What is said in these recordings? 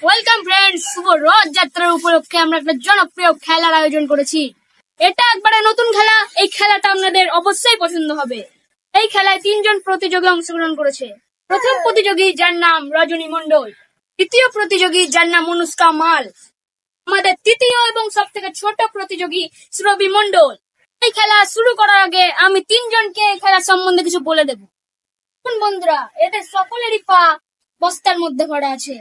Welcome friends, শুভ রথযাত্রার উপলক্ষে আমরা একটা জনপ্রিয় খেলার আয়োজন করেছি। এটা একবারে নতুন খেলা। এই খেলাটা আপনাদের অবশ্যই পছন্দ হবে। এই খেলায় 3 জন প্রতিযোগী অংশগ্রহণ করেছে। প্রথম প্রতিযোগী যার নাম রজনী মণ্ডল, দ্বিতীয় প্রতিযোগী যার নাম অনুষ্কা মাল, আমাদের তৃতীয় এবং সব থেকে ছোট প্রতিযোগী সুরভি মণ্ডল। এই খেলা শুরু করার আগে আমি 3 জনকে এই খেলা সম্বন্ধে কিছু বলে দেব। বন্ধুরা, এদের সকলেরই পা বস্তার মধ্যে ভরা আছে,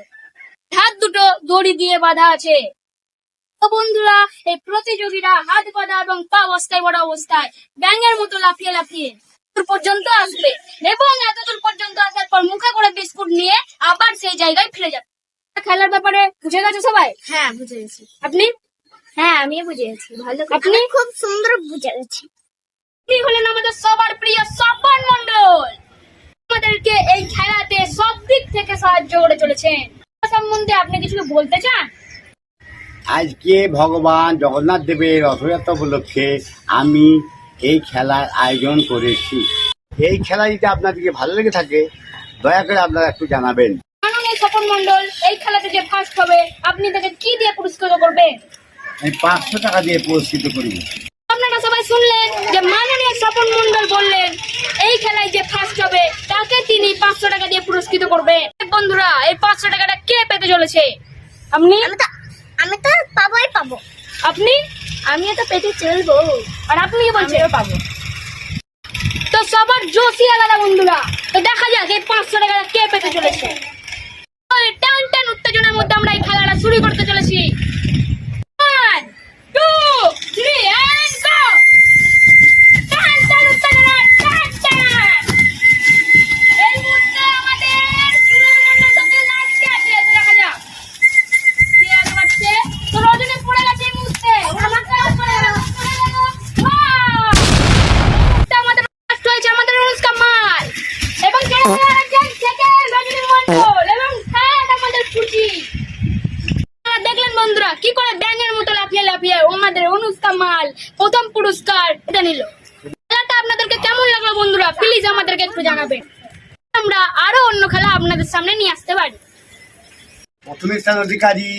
হাত দুটো দড়ি দিয়ে বাঁধা আছে। তো বন্ধুরা, এই প্রতিযোগীরা হাত বাঁধা এবং পা বস্তায় ভরা অবস্থায় ব্যাঙের মতো লাফিয়ে লাফিয়ে দূর পর্যন্ত আসবে এবং এতদূর পর্যন্ত আসার পর মুখে করে বিস্কুট নিয়ে আবার সেই জায়গায় ফিরে যাবে। খেলার ব্যাপারে বুঝে গেছে সবাই? হ্যাঁ, বুঝে গেছি। আপনি? হ্যাঁ, আমিও বুঝে গেছি। ভালো, আপনি? খুব সুন্দর বুঝে গেছি। আপনি হলেন আমাদের সবার প্রিয় স্বপন মণ্ডল। আমাদেরকে এই খেলাতে সব দিক থেকে সাহায্য করে চলেছেন। সম্বন্ধে আপনি কিছু বলতে চান? আজকে ভগবান জগন্নাথ দেবের রথযাত্রা উপলক্ষে আমি এই খেলার আয়োজন করেছি। এই খেলা যদি আপনাদেরকে ভালো লেগে থাকে দয়া করে আপনারা একটু জানাবেন। মাননীয় স্বপন মণ্ডল, এই খেলাতে যে ফার্স্ট হবে আপনি তাকে কি দিয়ে পুরস্কৃত করবেন? আমি 500 টাকা দিয়ে পুরস্কৃত করি। আপনারা সবাই শুনলেন যে মাননীয় স্বপন মণ্ডল বললেন এই খেলায় যে ফার্স্ট হবে তাকে তিনি 500 টাকা দিয়ে পুরস্কৃত করবেন। বন্ধুরা, এই 500 টাকাটা কে পেতে চলেছে? আপনি? আমি তো পাবোই পাবো। আপনি? আমিও তো পেতে চলবো। আর আপনি কি বলছেন? আমিও পাবো। তো সবার জোশই আলাদা বন্ধুরা। তো দেখা যাক এই 500 টাকাটা কে পেতে চলেছে। ওই টান টান উত্তেজনার মধ্যে আমরা এই খেলাটা শুরু করতে চলেছি। 1, 2, 3 and go! টান টান উত্তেজনা, টান টান। এই মুহূর্তে আমাদের সুরেন্দ্রনাথ সাথে নাচতে আছে। তো দেখা যাক কে আগে বাড়ছে। তো রজনী পড়ে গেছে এই মুহূর্তে। পড়ে গেল। Wow! আমাদের ফার্স্ট হয়েছে আমাদের অনুষ্কা মাল এবং রজনী মণ্ডল এবং আমাদের খুশি। দেখলেন বন্ধুরা কি করে ব্যাঙের মতো লাফিয়ে লাফিয়ে আমাদের অনুষ্কা মাল প্রথম পুরস্কার এটা নিল। খেলাটা আপনাদেরকে কেমন লাগলো বন্ধুরা, প্লিজ আমাদেরকে একটু জানাবেন। আমরা আরো অন্য খেলা আপনাদের সামনে নিয়ে আসতে পারি। প্রথম স্থান অধিকারী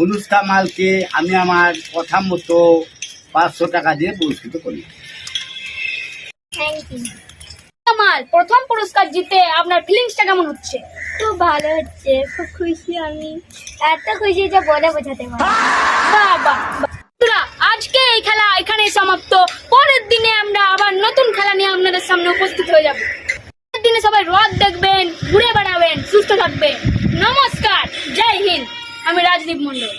অনুষ্কা মালকে আমি আমার কথা মতো 500 টাকা দিয়ে পুরস্কৃত করি। Thank you. মাল প্রথম পুরস্কার জিতে আপনার ফিলিংসটা কেমন হচ্ছে? খুব ভালো হচ্ছে, খুব খুশি আমি। এত খুশি যে বলে বোঝাতে পারবো না। বাবা, বন্ধুরা, আজকে এই খেলা এখানেই সমাপ্ত। পরের দিনে আমরা আবার নতুন খেলা নিয়ে আপনাদের সামনে উপস্থিত হয়ে যাব। পরের দিনে সবাই রথ দেখবেন, ঘুরে বেড়াবেন, সুস্থ থাকবেন। নমস্কার, জয় হিন্দ। আমি রাজদীপ মণ্ডল।